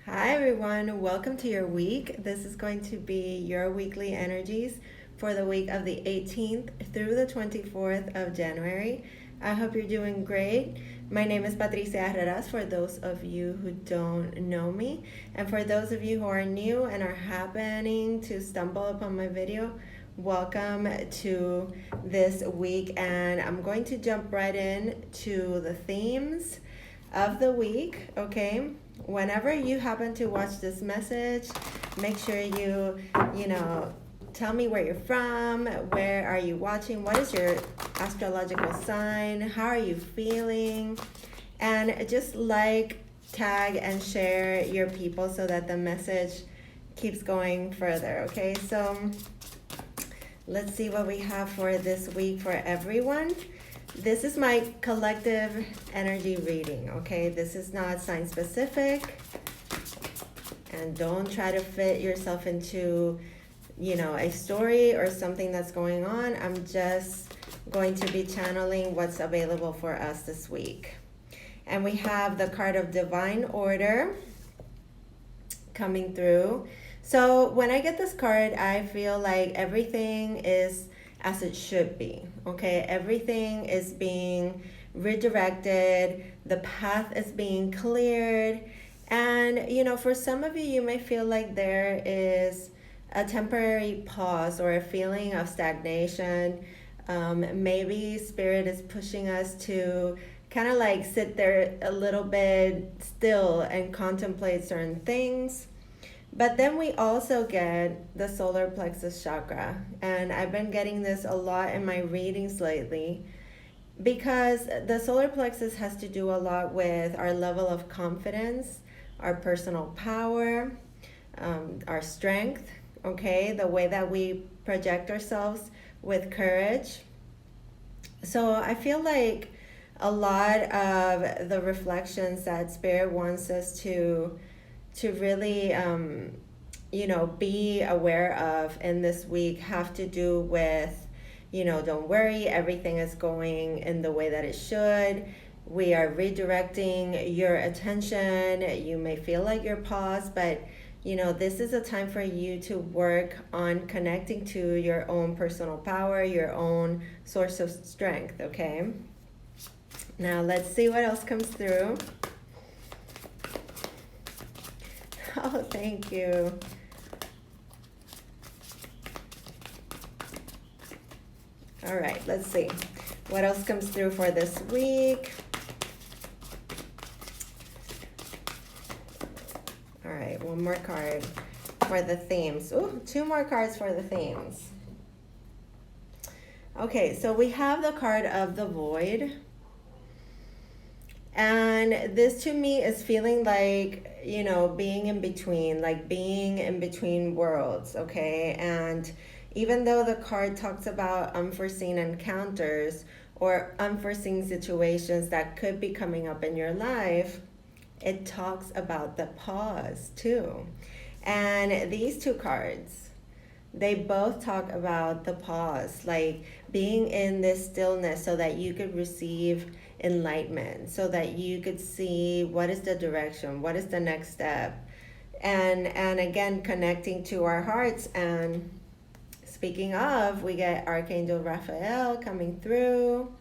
Hi everyone, welcome to your week. This is going to be your weekly energies for the week of the 18th through the 24th of January. I hope you're doing great. My name is Patricia Herreras for those of you who don't know me. And for those of you who are new and are happening to stumble upon my video, welcome to this week. And I'm going to jump right in to the themes of the week, okay? Whenever you happen to watch this message, make sure you tell me where you're from, where are you watching, what is your astrological sign, how are you feeling, and just like, tag, and share your people so that the message keeps going further, okay? So let's see what we have for this week for everyone. This is my collective energy reading, okay? This is not sign specific. And don't try to fit yourself into, a story or something that's going on. I'm just going to be channeling what's available for us this week. And we have the card of Divine Order coming through. So when I get this card, I feel like everything is as it should be, okay? Everything is being redirected, the path is being cleared, and for some of you, you may feel like there is a temporary pause or a feeling of stagnation. Maybe Spirit is pushing us to kind of like sit there a little bit still and contemplate certain things. But then we also get the solar plexus chakra. And I've been getting this a lot in my readings lately because the solar plexus has to do a lot with our level of confidence, our personal power, our strength, okay? The way that we project ourselves with courage. So I feel like a lot of the reflections that Spirit wants us to really be aware of in this week have to do with don't worry, everything is going in the way that it should. We are redirecting your attention. You may feel like you're paused, but this is a time for you to work on connecting to your own personal power, your own source of strength, okay? Now let's see what else comes through. Oh, thank you. All right, let's see. What else comes through for this week? All right, one more card for the themes. Ooh, two more cards for the themes. Okay, so we have the card of the void. And this to me is feeling like, being in between, like being in between worlds, okay? And even though the card talks about unforeseen encounters or unforeseen situations that could be coming up in your life, it talks about the pause too. And these two cards, they both talk about the pause, like being in this stillness so that you could receive enlightenment, so that you could see what is the direction, what is the next step, and again connecting to our hearts. And speaking of, we get Archangel Raphael coming through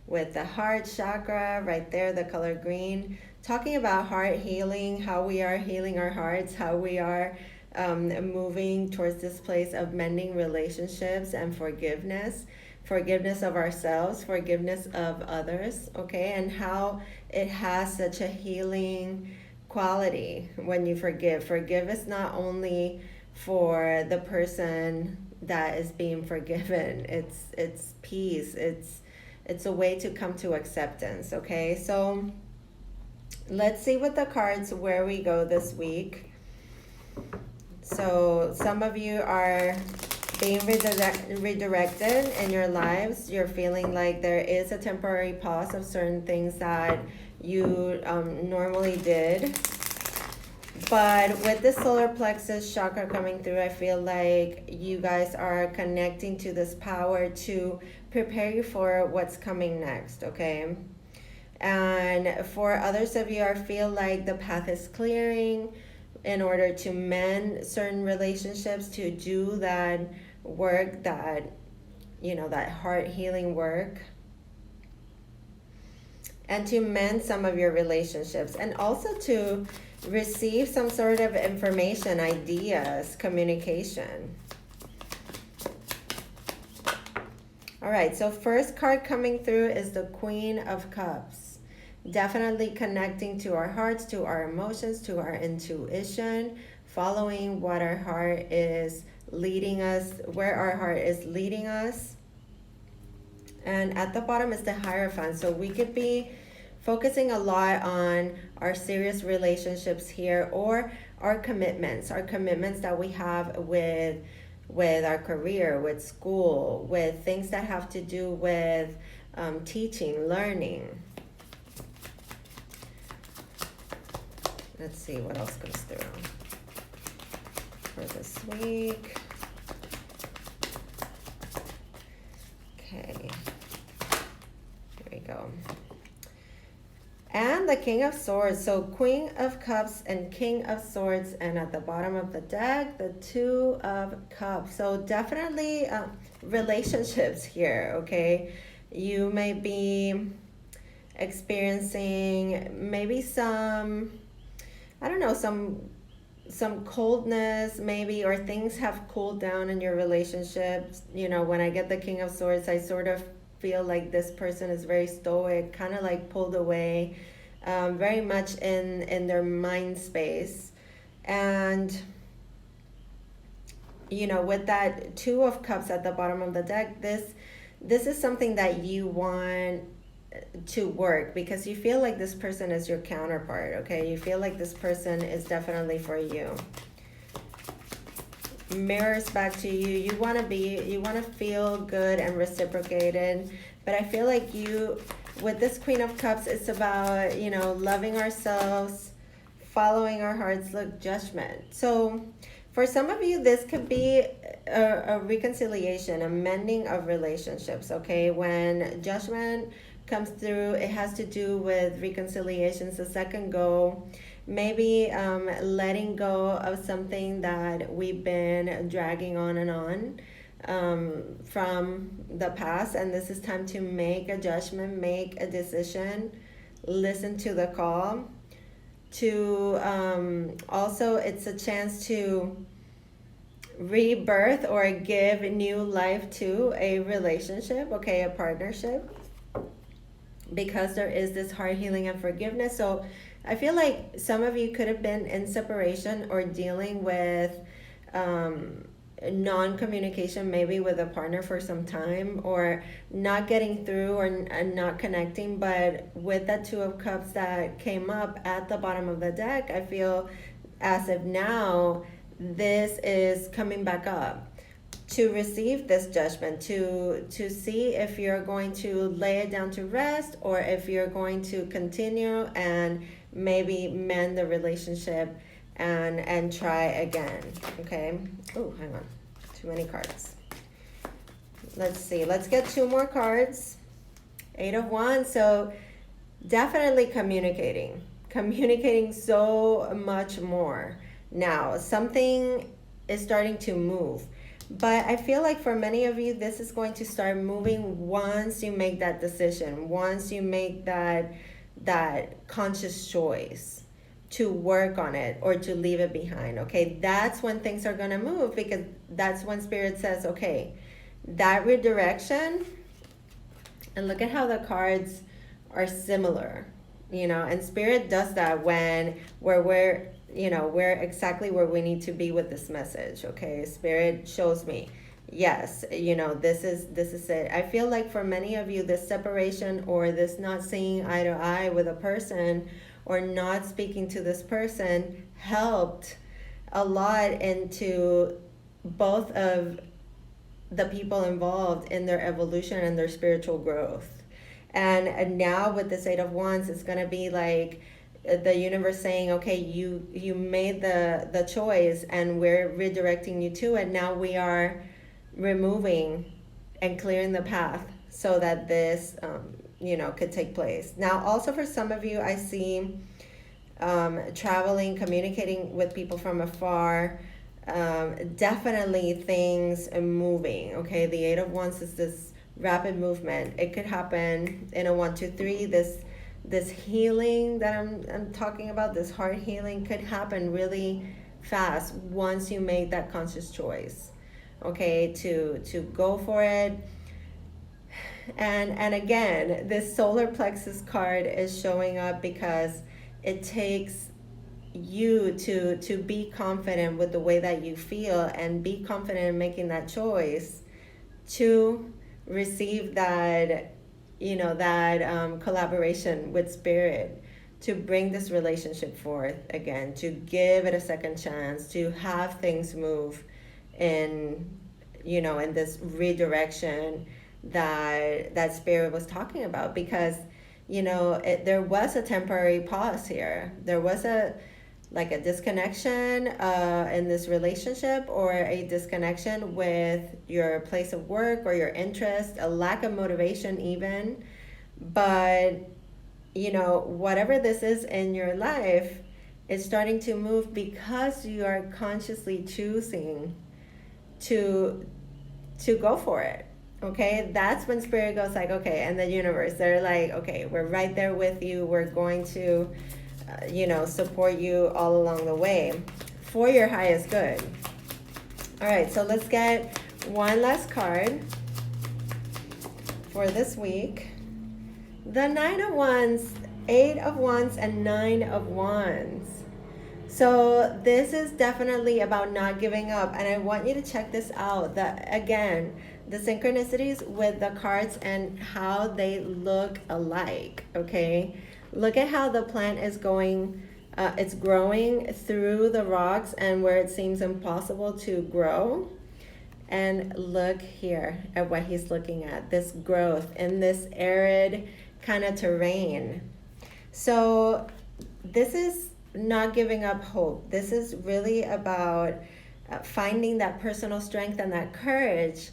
with the heart chakra right there, the color green, talking about heart healing, how we are healing our hearts, how we are moving towards this place of mending relationships and forgiveness of ourselves, forgiveness of others, okay? And how it has such a healing quality when you forgive. Forgive not only for the person that is being forgiven, it's peace, it's a way to come to acceptance, okay? So let's see what the cards, where we go this week. So some of you are being redirected in your lives. You're feeling like there is a temporary pause of certain things that you normally did. But with the solar plexus chakra coming through, I feel like you guys are connecting to this power to prepare you for what's coming next, okay? And for others of you, I feel like the path is clearing. in order to mend certain relationships, to do that work, that, that heart healing work, and to mend some of your relationships, and also to receive some sort of information, ideas, communication. All right, so first card coming through is the Queen of Cups. Definitely connecting to our hearts, to our emotions, to our intuition, following what our heart is leading us, where our heart is leading us. And at the bottom is the Hierophant. So we could be focusing a lot on our serious relationships here, or our commitments that we have with our career, with school, with things that have to do with teaching, learning. Let's see what else goes through for this week. Okay, here we go. And the King of Swords. So Queen of Cups and King of Swords, and at the bottom of the deck, the Two of Cups. So definitely relationships here, okay? You may be experiencing maybe some, I don't know, some coldness maybe, or things have cooled down in your relationships. When I get the King of Swords, I sort of feel like this person is very stoic, kind of like pulled away, very much in their mind space. And with that Two of Cups at the bottom of the deck, this is something that you want to work, because you feel like this person is your counterpart, okay? You feel like this person is definitely for you. Mirrors back to you. You want to feel good and reciprocated, but I feel like with this Queen of Cups, it's about, loving ourselves, following our hearts. Look, Judgment. So for some of you, this could be a reconciliation, a mending of relationships, okay? When Judgment comes through, it has to do with reconciliations, a second go, maybe letting go of something that we've been dragging on and on from the past, and this is time to make a judgment, make a decision, listen to the call. To also, it's a chance to rebirth or give new life to a relationship, okay, a partnership, because there is this heart healing and forgiveness. So I feel like some of you could have been in separation or dealing with non-communication, maybe with a partner for some time, or not getting through, or not connecting. But with that Two of Cups that came up at the bottom of the deck, I feel as if now this is coming back up to receive this judgment, to see if you're going to lay it down to rest, or if you're going to continue and maybe mend the relationship and try again, okay? Oh, hang on, too many cards. Let's see, let's get two more cards. Eight of Wands. So definitely communicating so much more now. Something is starting to move, but I feel like for many of you, this is going to start moving once you make that decision, once you make that conscious choice to work on it or to leave it behind, okay? That's when things are going to move, because that's when Spirit says, okay, that redirection. And look at how the cards are similar, and Spirit does that when we're exactly where we need to be with this message, okay? Spirit shows me, yes, this is it. I feel like for many of you, this separation, or this not seeing eye to eye with a person, or not speaking to this person, helped a lot into both of the people involved in their evolution and their spiritual growth. And now with this Eight of Wands, it's going to be like the universe saying, okay, you made the choice, and we're redirecting you to it. Now we are removing and clearing the path so that this could take place. Now also for some of you, I see traveling, communicating with people from afar, definitely things moving. Okay, the Eight of Wands is this rapid movement. It could happen in a 1, 2, 3. This healing that I'm talking about, this heart healing, could happen really fast once you make that conscious choice. Okay, to go for it. And again, this solar plexus card is showing up because it takes you to be confident with the way that you feel and be confident in making that choice to receive that, that collaboration with spirit, to bring this relationship forth again, to give it a second chance, to have things move in, in this redirection that spirit was talking about. Because there was a temporary pause here. There was a disconnection in this relationship, or a disconnection with your place of work or your interest, a lack of motivation even. But whatever this is in your life, it's starting to move because you are consciously choosing to go for it. Okay, that's when spirit goes like, okay, and the universe, they're like, okay, we're right there with you. We're going to support you all along the way for your highest good. All right, so let's get one last card for this week. The Nine of Wands, Eight of Wands, and Nine of Wands. So this is definitely about not giving up, and I want you to check this out. Again, the synchronicities with the cards and how they look alike. Okay, look at how the plant is going. It's growing through the rocks and where it seems impossible to grow. And look here at what he's looking at, this growth in this arid kind of terrain. So this is not giving up hope. This is really about finding that personal strength and that courage.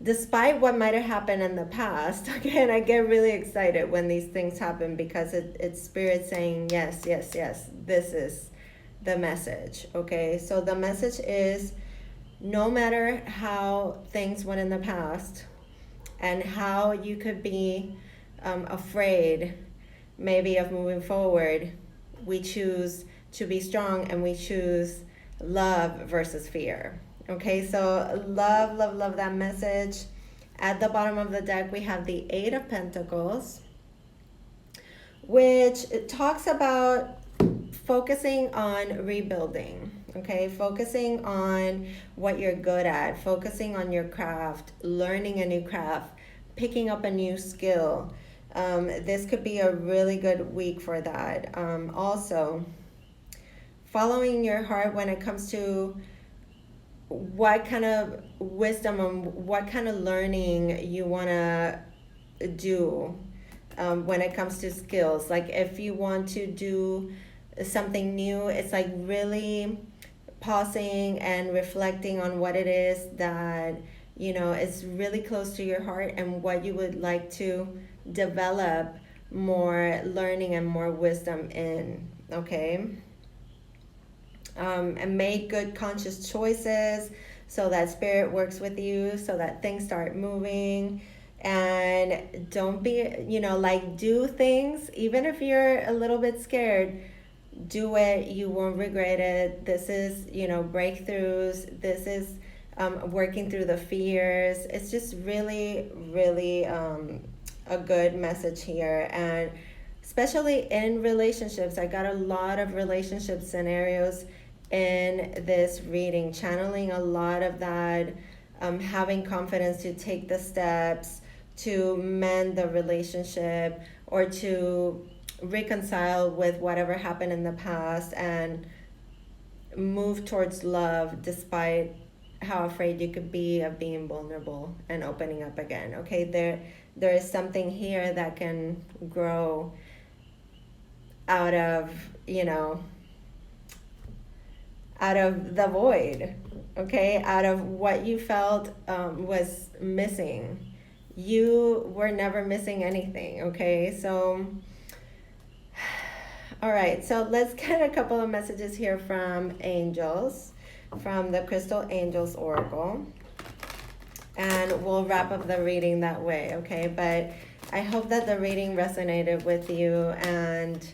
Despite what might have happened in the past. Again, I get really excited when these things happen because it's spirit saying, yes, yes, yes, this is the message. Okay, so the message is, no matter how things went in the past and how you could be afraid maybe of moving forward, we choose to be strong, and we choose love versus fear. Okay, so love that message. At the bottom of the deck, we have the Eight of Pentacles, which talks about focusing on rebuilding. Okay, focusing on what you're good at, focusing on your craft, learning a new craft, picking up a new skill. This could be a really good week for that. Also, following your heart when it comes to what kind of wisdom and what kind of learning you want to do when it comes to skills. Like if you want to do something new, it's like really pausing and reflecting on what it is that is really close to your heart and what you would like to develop more learning and more wisdom in. Okay, and make good conscious choices so that spirit works with you, so that things start moving. And don't be, do things even if you're a little bit scared. Do it, you won't regret it. This is breakthroughs. This is working through the fears. It's just really a good message here. And especially in relationships, I got a lot of relationship scenarios in this reading, channeling a lot of that, having confidence to take the steps to mend the relationship or to reconcile with whatever happened in the past and move towards love despite how afraid you could be of being vulnerable and opening up again. Okay, there is something here that can grow out of out of the void. Okay, out of what you felt was missing. You were never missing anything. Okay, so All right, so let's get a couple of messages here from angels, from the Crystal Angels Oracle. And we'll wrap up the reading that way, okay? But I hope that the reading resonated with you, and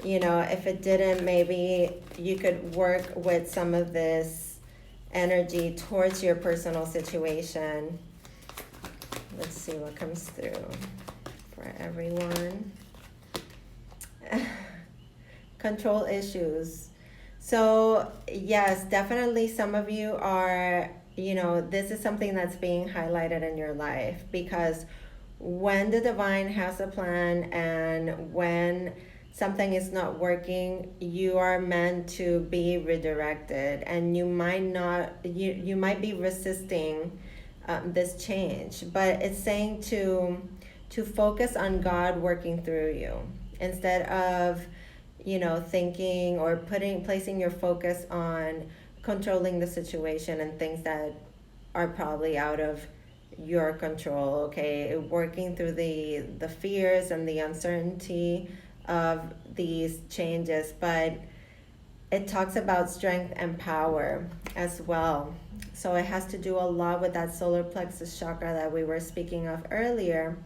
if it didn't, maybe you could work with some of this energy towards your personal situation. Let's see what comes through for everyone. Control issues. So yes, definitely some of you are, this is something that's being highlighted in your life, because when the divine has a plan and when something is not working, you are meant to be redirected, and you might be resisting this change, but it's saying to focus on God working through you, instead of thinking or placing your focus on controlling the situation and things that are probably out of your control. Okay, working through the fears and the uncertainty of these changes, but it talks about strength and power as well. So it has to do a lot with that solar plexus chakra that we were speaking of earlier.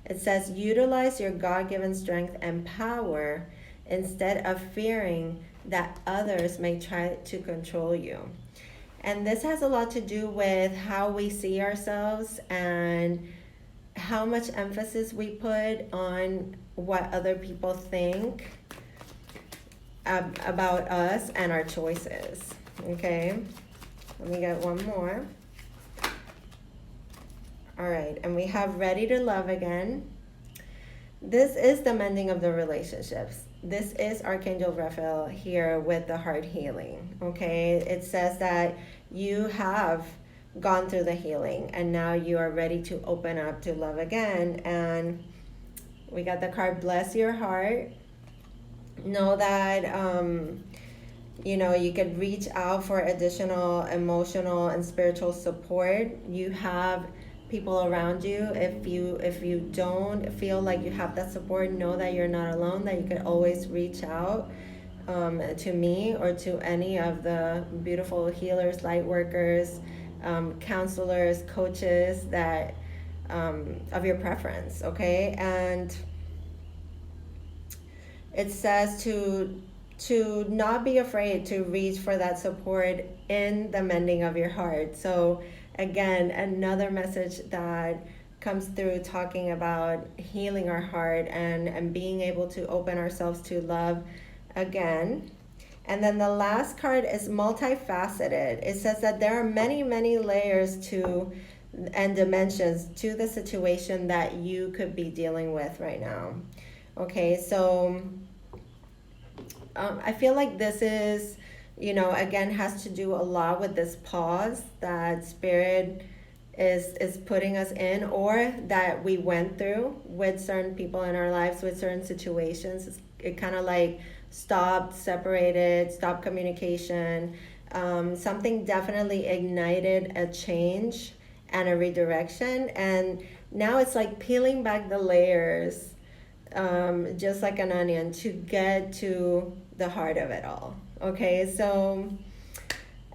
It says, utilize your God-given strength and power instead of fearing that others may try to control you. And this has a lot to do with how we see ourselves and how much emphasis we put on what other people think about us and our choices. Okay, let me get one more. All right, and we have ready to love again. This is the mending of the relationships. This is Archangel Raphael here with the heart healing. Okay, it says that you have gone through the healing and now you are ready to open up to love again. And we got the card, bless your heart. Know that you could reach out for additional emotional and spiritual support. You have people around you. If you don't feel like you have that support, know that you're not alone, that you could always reach out to me or to any of the beautiful healers, light workers, counselors, coaches that of your preference. Okay, and it says to not be afraid to reach for that support in the mending of your heart. So again, another message that comes through talking about healing our heart and being able to open ourselves to love again. And then the last card is multifaceted. It says that there are many, many layers to and dimensions to the situation that you could be dealing with right now. Okay, so I feel like this is, again, has to do a lot with this pause that Spirit is putting us in, or that we went through with certain people in our lives, with certain situations. It kind of like stopped, separated, stopped communication. Something definitely ignited a change and a redirection. And now it's like peeling back the layers, just like an onion, to get to the heart of it all. Okay, so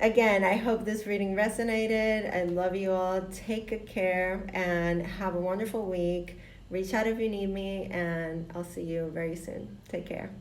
again, I hope this reading resonated. I love you all. Take good care and have a wonderful week. Reach out if you need me, and I'll see you very soon. Take care.